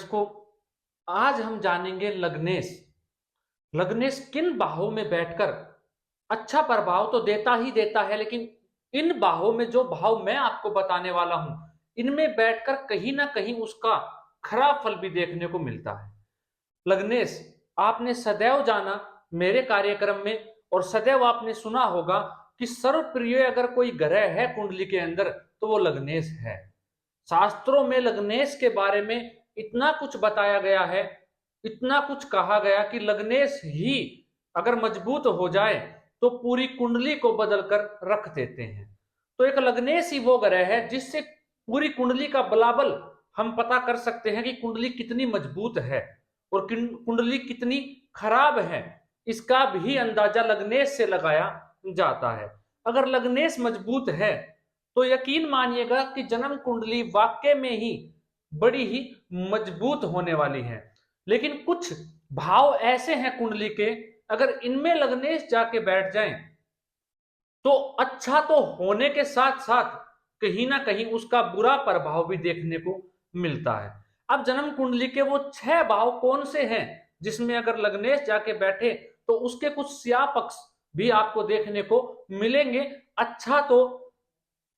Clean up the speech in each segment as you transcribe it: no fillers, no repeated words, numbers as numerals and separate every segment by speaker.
Speaker 1: दर्शकों, आज हम जानेंगे लग्नेश। लग्नेश किन बाहों में बैठकर अच्छा प्रभाव तो देता ही देता है, लेकिन इन बाहों में जो भाव मैं आपको बताने वाला हूं, इनमें बैठकर कहीं ना कहीं उसका खराब फल भी देखने को मिलता है। लग्नेश, आपने सदैव जाना मेरे कार्यक्रम में, और सदैव आपने सुना होगा कि सर्वप्रिय अगर कोई ग्रह है कुंडली के अंदर तो वो लग्नेश है। शास्त्रों में लग्नेश के बारे में इतना कुछ बताया गया है, इतना कुछ कहा गया कि लग्नेश ही अगर मजबूत हो जाए तो पूरी कुंडली को बदलकर रख देते हैं। तो एक लग्नेश ही वो ग्रह है जिससे पूरी कुंडली का बलाबल हम पता कर सकते हैं कि कुंडली कितनी मजबूत है और कुंडली कितनी खराब है। इसका भी अंदाजा लग्नेश से लगाया जाता है। अगर लग्नेश मजबूत है तो यकीन मानिएगा कि जन्म कुंडली वाकई में ही बड़ी ही मजबूत होने वाली है। लेकिन कुछ भाव ऐसे हैं कुंडली के, अगर इनमें लग्नेश जाके बैठ जाएं तो अच्छा तो होने के साथ साथ कहीं ना कहीं उसका बुरा प्रभाव भी देखने को मिलता है। अब जन्म कुंडली के वो 6 भाव कौन से हैं जिसमें अगर लग्नेश जाके बैठे तो उसके कुछ स्या पक्ष भी आपको देखने को मिलेंगे। अच्छा तो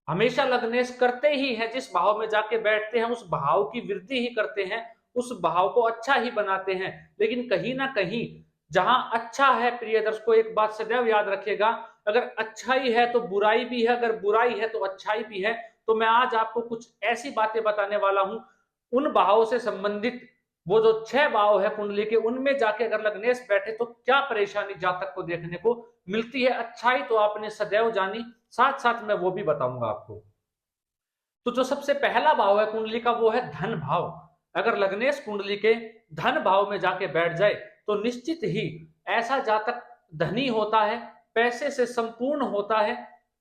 Speaker 1: हमेशा लग्नेश करते ही है, जिस भाव में जाके बैठते हैं उस भाव की वृद्धि ही करते हैं, उस भाव को अच्छा ही बनाते हैं। लेकिन कहीं ना कहीं जहां अच्छा है, प्रिय दर्शकों एक बात सदैव याद रखिएगा, अगर अच्छाई है तो बुराई भी है, अगर बुराई है तो अच्छाई भी है। तो मैं आज आपको कुछ ऐसी बातें बताने वाला हूं उन भावों से संबंधित। वो जो 6 भाव है कुंडली के, उनमें जाके अगर लग्नेश बैठे तो क्या परेशानी जातक को देखने को मिलती है। अच्छाई तो आपने सदैव जानी, साथ साथ मैं वो भी बताऊंगा आपको। तो जो सबसे पहला भाव है कुंडली का वो है धन भाव। अगर लग्नेश कुंडली के धन भाव में जाके बैठ जाए तो निश्चित ही ऐसा जातक धनी होता है, पैसे से संपूर्ण होता है,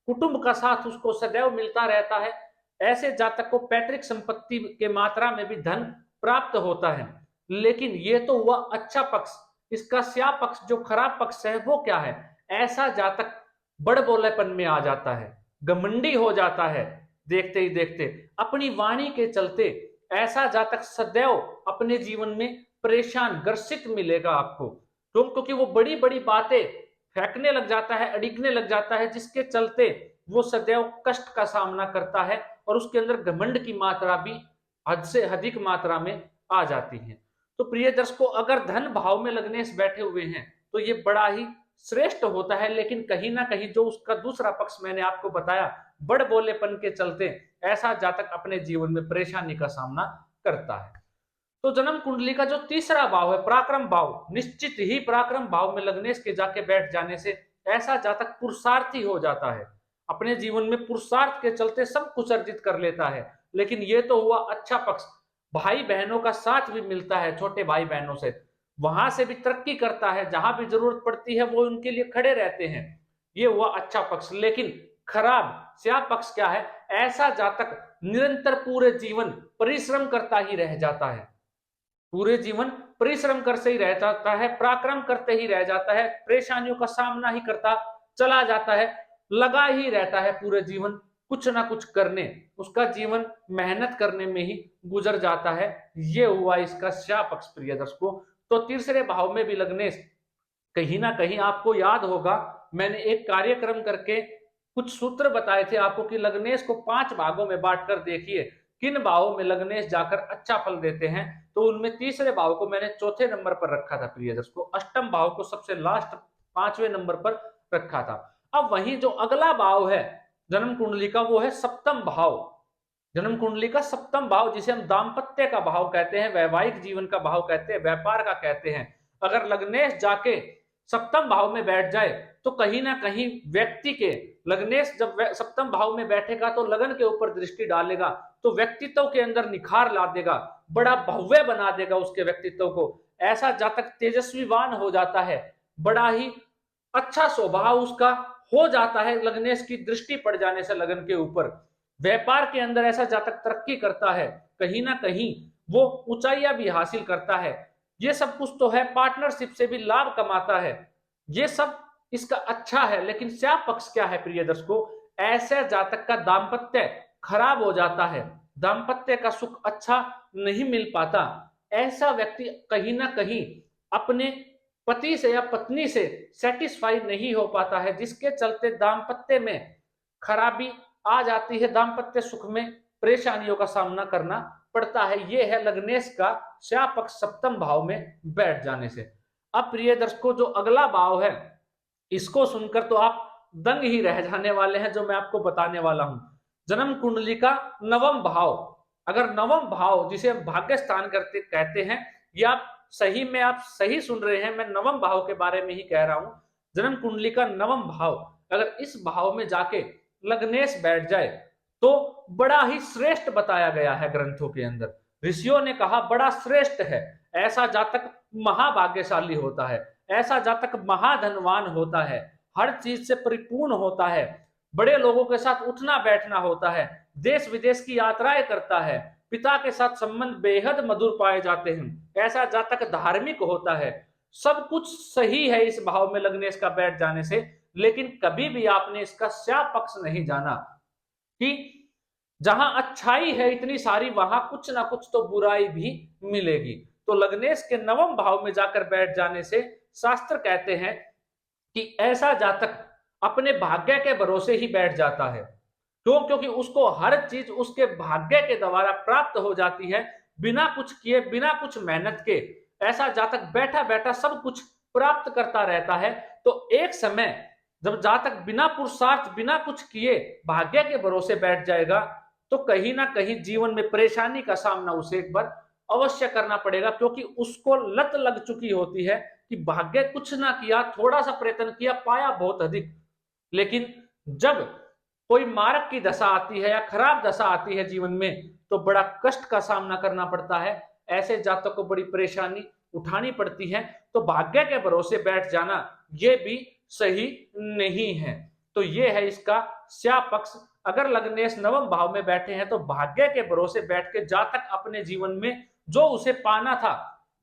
Speaker 1: कुटुंब का साथ उसको सदैव मिलता रहता है। ऐसे जातक को पैतृक संपत्ति के मात्रा में भी धन प्राप्त होता है। लेकिन ये तो हुआ अच्छा पक्ष। इसका स्या पक्ष, जो खराब पक्ष है वो क्या है? ऐसा जातक बड़ बोलेपन में आ जाता है, घमंडी हो जाता है। देखते ही देखते अपनी वाणी के चलते ऐसा जातक सदैव अपने जीवन में परेशान ग्रसित मिलेगा आपको। क्योंकि वो बड़ी बड़ी बातें फेंकने लग जाता है, अड़िगने लग जाता है, जिसके चलते वो सदैव कष्ट का सामना करता है और उसके अंदर घमंड की मात्रा भी हद से अधिक मात्रा में आ जाती है। तो प्रिय दर्शकों, अगर धन भाव में लग्नेश बैठे हुए हैं तो ये बड़ा ही श्रेष्ठ होता है। लेकिन कहीं ना कहीं जो उसका दूसरा पक्ष मैंने आपको बताया, बड़ बोलेपन के चलते ऐसा जातक अपने जीवन में परेशानी का सामना करता है। तो जन्म कुंडली का जो तीसरा भाव है पराक्रम भाव, निश्चित ही पराक्रम भाव में लग्नेश के जाके बैठ जाने से ऐसा जातक पुरुषार्थी हो जाता है। अपने जीवन में पुरुषार्थ के चलते सब कुछ अर्जित कर लेता है। लेकिन ये तो हुआ अच्छा पक्ष। भाई बहनों का साथ भी मिलता है, छोटे भाई बहनों से वहां से भी तरक्की करता है, जहां भी जरूरत पड़ती है वो उनके लिए खड़े रहते हैं। ये हुआ अच्छा पक्ष। लेकिन खराब स्या पक्ष क्या है? ऐसा जातक निरंतर पूरे जीवन परिश्रम करता ही रह जाता है, पूरे जीवन परिश्रम करते ही रह जाता है, पराक्रम करते ही रह जाता है, परेशानियों का सामना ही करता चला जाता है, लगा ही रहता है पूरे जीवन कुछ ना कुछ करने। उसका जीवन मेहनत करने में ही गुजर जाता है। ये हुआ इसका स्या पक्ष प्रिय दर्शकों। तो तीसरे भाव में भी लग्नेश, कहीं ना कहीं आपको याद होगा मैंने एक कार्यक्रम करके कुछ सूत्र बताए थे आपको कि लग्नेश को 5 भागों में बांटकर देखिए किन भावों में लग्नेश जाकर अच्छा फल देते हैं। तो उनमें तीसरे भाव को मैंने चौथे नंबर पर रखा था प्रिय दर्शकों, अष्टम भाव को सबसे लास्ट 5वें नंबर पर रखा था। अब वही जो अगला भाव है जन्म कुंडली का वो है सप्तम भाव। जन्म कुंडली का सप्तम भाव जिसे हम दाम्पत्य का भाव कहते हैं, वैवाहिक जीवन का भाव कहते हैं, व्यापार का कहते हैं। अगर लग्नेश जाके सप्तम भाव में बैठ जाए तो कहीं ना कहीं व्यक्ति के, लग्नेश जब सप्तम भाव में बैठेगा तो लगन के ऊपर दृष्टि डालेगा तो व्यक्तित्व के अंदर निखार ला देगा, बड़ा भव्य बना देगा उसके व्यक्तित्व को। ऐसा जातक तेजस्वीवान हो जाता है, बड़ा ही अच्छा स्वभाव उसका हो जाता है लग्नेश की दृष्टि पड़ जाने से लगन के ऊपर। व्यापार के अंदर ऐसा जातक तरक्की करता है, कहीं ना कहीं वो ऊंचाइयां भी हासिल करता है। ये सब कुछ तो है, पार्टनरशिप से भी लाभ कमाता है, ये सब इसका अच्छा है। लेकिन स्या पक्ष क्या है प्रिय दर्शकों? ऐसे जातक का दाम्पत्य खराब हो जाता है, दाम्पत्य का सुख अच्छा नहीं मिल पाता। ऐसा व्यक्ति कहीं ना कहीं अपने पति से या पत्नी से सेटिस्फाई नहीं हो पाता है, जिसके चलते दाम्पत्य में खराबी आ जाती है, दाम्पत्य सुख में परेशानियों का सामना करना पड़ता है। यह है लग्नेश का श्यापक्ष सप्तम भाव में बैठ जाने से। अब प्रिय दर्शकों, जो अगला भाव है इसको सुनकर तो आप दंग ही रह जाने वाले हैं, जो मैं आपको बताने वाला हूं। जन्म कुंडली का नवम भाव, अगर नवम भाव जिसे हम भाग्य स्थान करते कहते हैं, ये आप सही में आप सही सुन रहे हैं, मैं नवम भाव के बारे में ही कह रहा हूं। जन्म कुंडली का नवम भाव, अगर इस भाव में जाके लग्नेश बैठ जाए तो बड़ा ही श्रेष्ठ बताया गया है ग्रंथों के अंदर। ऋषियों ने कहा बड़ा श्रेष्ठ है, ऐसा जातक महाभाग्यशाली होता है, ऐसा जातक महाधनवान होता है, हर चीज से परिपूर्ण होता है, बड़े लोगों के साथ उठना बैठना होता है, देश विदेश की यात्राएं करता है, पिता के साथ संबंध बेहद मधुर पाए जाते हैं, ऐसा जातक धार्मिक होता है। सब कुछ सही है इस भाव में लग्नेश का बैठ जाने से, लेकिन कभी भी आपने इसका श्याप पक्ष नहीं जाना कि जहां अच्छाई है इतनी सारी, वहां कुछ ना कुछ तो बुराई भी मिलेगी। तो लग्नेश के नवम भाव में जाकर बैठ जाने से शास्त्र कहते हैं कि ऐसा जातक अपने भाग्य के भरोसे ही बैठ जाता है। क्यों? क्योंकि उसको हर चीज उसके भाग्य के द्वारा प्राप्त हो जाती है, बिना कुछ किए, बिना कुछ मेहनत के। ऐसा जातक बैठा बैठा सब कुछ प्राप्त करता रहता है। तो एक समय जब जातक बिना पुरुषार्थ, बिना कुछ किए भाग्य के भरोसे बैठ जाएगा, तो कहीं ना कहीं जीवन में परेशानी का सामना उसे एक बार अवश्य करना पड़ेगा, क्योंकि उसको लत लग चुकी होती है कि भाग्य कुछ ना किया, थोड़ा सा प्रयत्न किया, पाया बहुत अधिक। लेकिन जब कोई मार्ग की दशा आती है या खराब दशा आती है जीवन में, तो बड़ा कष्ट का सामना करना पड़ता है। ऐसे जातक को बड़ी परेशानी उठानी पड़ती है। तो भाग्य के भरोसे बैठ जाना ये भी सही नहीं है। तो ये है इसका श्याप पक्ष। अगर लग्नेश नवम भाव में बैठे हैं तो भाग्य के भरोसे बैठ के जातक अपने जीवन में जो उसे पाना था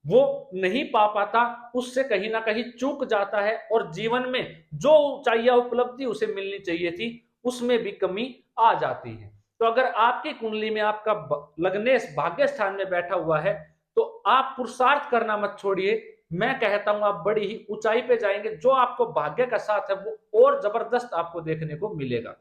Speaker 1: वो नहीं पा पाता, उससे कहीं ना कहीं चूक जाता है, और जीवन में जो ऊंचाई उपलब्धि उसे मिलनी चाहिए थी उसमें भी कमी आ जाती है। तो अगर आपकी कुंडली में आपका लग्नेश भाग्य स्थान में बैठा हुआ है तो आप पुरुषार्थ करना मत छोड़िए। मैं कहता हूं आप बड़ी ही ऊंचाई पे जाएंगे। जो आपको भाग्य का साथ है वो और जबरदस्त आपको देखने को मिलेगा।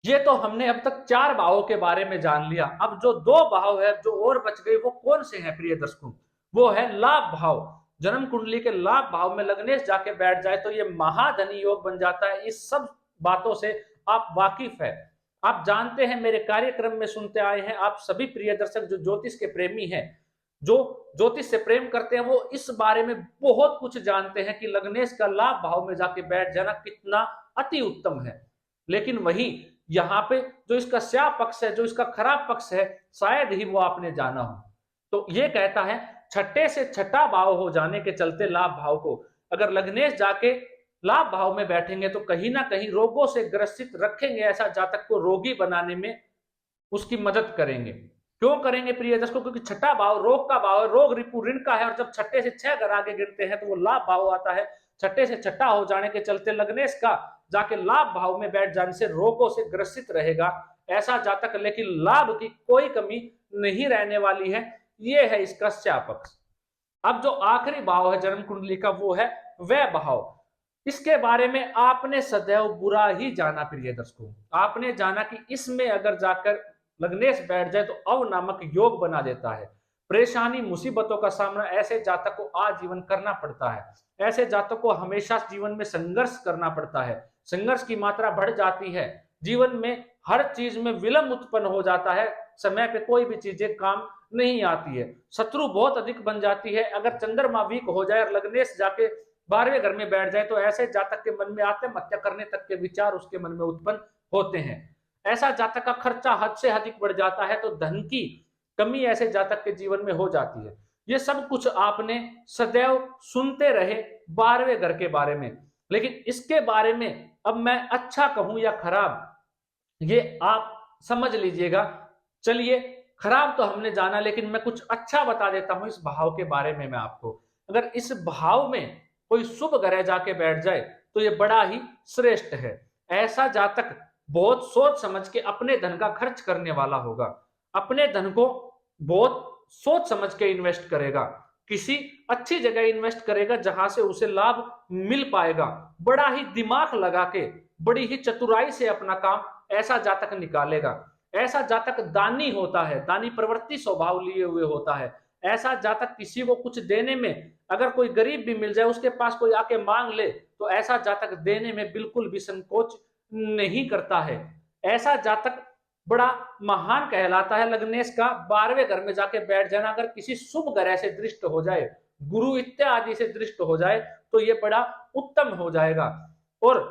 Speaker 1: ये तो हमने अब तक 4 भावों के बारे में जान लिया। अब जो 2 भाव है जो और बच गए वो कौन से हैं प्रिय दर्शकों? वो है लाभ भाव। जन्म कुंडली के लाभ भाव में लग्नेश जाके बैठ जाए तो ये महाधनी योग बन जाता है। इस सब बातों से आप वाकिफ है, आप जानते हैं, मेरे कार्यक्रम में सुनते आए हैं। आप सभी प्रिय दर्शक जो ज्योतिष के प्रेमी हैं, जो ज्योतिष से प्रेम करते हैं, वो इस बारे में बहुत कुछ जानते हैं कि लग्नेश का लाभ भाव में जाके बैठ जाना कितना अति उत्तम है। लेकिन वही यहाँ पे जो इसका श्याप पक्ष है, जो इसका खराब पक्ष है, शायद ही वो आपने जाना हो। तो ये कहता है छठे से छठा भाव हो जाने के चलते लाभ भाव को अगर लग्नेश जाके लाभ भाव में बैठेंगे तो कहीं ना कहीं रोगों से ग्रसित रखेंगे। ऐसा जातक को रोगी बनाने में उसकी मदद करेंगे। क्यों करेंगे प्रिय दर्शकों? क्योंकि छठा भाव रोग का भाव है, रोग रिपु ऋण का है, और जब छठे से 6 घर आगे गिरते हैं तो वो लाभ भाव आता है। छठे से छठा हो जाने के चलते लग्नेश का जाके लाभ भाव में बैठ जाने से रोगों से ग्रसित रहेगा ऐसा जातक, लेकिन लाभ की कोई कमी नहीं रहने वाली है। ये है इसका श्याप पक्ष। अब जो आखिरी भाव है जन्म कुंडली का वो है वह भाव। इसके बारे में आपने सदैव बुरा ही जाना प्रिय दर्शकों। आपने जाना कि इसमें अगर जाकर लग्नेश बैठ जाए तो अव नामक योग बना देता है। परेशानी मुसीबतों का सामना ऐसे जातक को आजीवन करना पड़ता है। ऐसे जातक को हमेशा जीवन में संघर्ष करना पड़ता है। संघर्ष की मात्रा बढ़ जाती है। जीवन में हर चीज में विलंब उत्पन्न हो जाता है। समय पे कोई भी चीजें काम नहीं आती है। शत्रु बहुत अधिक बन जाती है। अगर चंद्रमा वीक हो जाए और लग्नेश जाके 12वें घर में बैठ जाए तो ऐसे जातक के मन में आत्महत्या करने तक के विचार उसके मन में उत्पन्न होते हैं। ऐसा जातक का खर्चा हद से अधिक बढ़ जाता है। तो धन की कमी ऐसे जातक के जीवन में हो जाती है। ये सब कुछ आपने सदैव सुनते रहे 12वें घर के बारे में, लेकिन इसके बारे में अब मैं अच्छा कहूं या खराब ये आप समझ लीजिएगा। चलिए, खराब तो हमने जाना, लेकिन मैं कुछ अच्छा बता देता हूं इस भाव के बारे में मैं आपको। अगर इस भाव में कोई शुभ ग्रह जाके बैठ जाए तो ये बड़ा ही श्रेष्ठ है। ऐसा जातक बहुत सोच समझ के अपने धन का खर्च करने वाला होगा। अपने धन को बहुत सोच समझ के इन्वेस्ट करेगा, किसी अच्छी जगह इन्वेस्ट करेगा जहां से उसे लाभ मिल पाएगा, बड़ा ही दिमाग लगा के, बड़ी ही चतुराई से अपना काम ऐसा जातक निकालेगा। ऐसा जातक दानी होता है, दानी प्रवृत्ति स्वभाव लिए हुए होता है। ऐसा जातक किसी को कुछ देने में, अगर कोई गरीब भी मिल जाए, उसके पास कोई आके मांग ले, तो ऐसा जातक देने में बिल्कुल भी संकोच नहीं करता है। ऐसा जातक बड़ा महान कहलाता है। लग्नेश का 12वें घर में जाके बैठ जाना, अगर किसी शुभ ग्रह से दृष्ट हो जाए, गुरु इत्यादि से दृष्ट हो जाए, तो ये बड़ा उत्तम हो जाएगा। और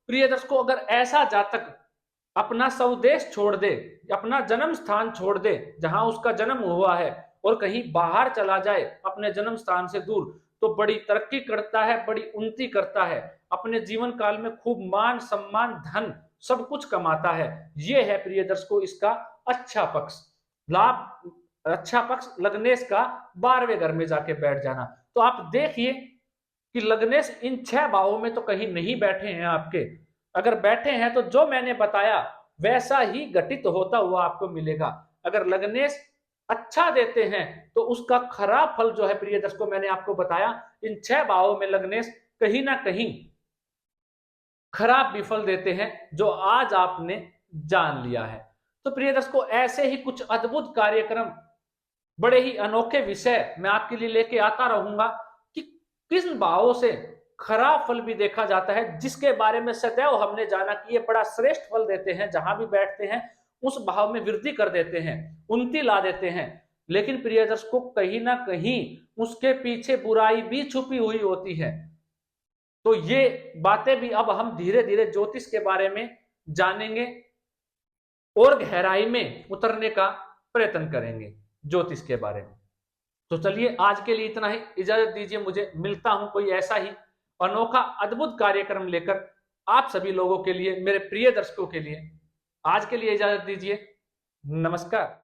Speaker 1: प्रिय दर्शकों, अगर ऐसा जातक अपना स्वदेश छोड़ दे, अपना जन्म स्थान छोड़ दे जहां उसका जन्म हुआ है, और कहीं बाहर चला जाए अपने जन्म स्थान से दूर, तो बड़ी तरक्की करता है, बड़ी उन्नति करता है, अपने जीवन काल में खूब मान सम्मान धन सब कुछ कमाता है। ये है प्रिय दर्शकों इसका अच्छा पक्ष, लाभ। अच्छा पक्ष लग्नेश का 12वें घर में जाके बैठ जाना। तो आप देखिए कि लग्नेश इन 6 भावों में तो कहीं नहीं बैठे हैं आपके। अगर बैठे हैं तो जो मैंने बताया वैसा ही घटित होता हुआ आपको मिलेगा। अगर लग्नेश अच्छा देते हैं तो उसका खराब फल जो है प्रिय दर्शकों, मैंने आपको बताया, इन 6 भावों में लग्नेश कहीं ना कहीं खराब विफल देते हैं, जो आज आपने जान लिया है। तो प्रिय दर्शकों, ऐसे ही कुछ अद्भुत कार्यक्रम, बड़े ही अनोखे विषय मैं आपके लिए लेके आता रहूंगा कि किन भावों से खराब फल भी देखा जाता है, जिसके बारे में सदैव हमने जाना कि ये बड़ा श्रेष्ठ फल देते हैं, जहां भी बैठते हैं उस भाव में वृद्धि कर देते हैं, उन्नति ला देते हैं। लेकिन प्रिय दर्शकों, कहीं ना कहीं उसके पीछे बुराई भी छुपी हुई होती है। तो ये बातें भी अब हम धीरे धीरे ज्योतिष के बारे में जानेंगे और गहराई में उतरने का प्रयत्न करेंगे ज्योतिष के बारे में। तो चलिए आज के लिए इतना ही, इजाजत दीजिए मुझे, मिलता हूं कोई ऐसा ही अनोखा अद्भुत कार्यक्रम लेकर आप सभी लोगों के लिए, मेरे प्रिय दर्शकों के लिए। आज के लिए इजाजत दीजिए, नमस्कार।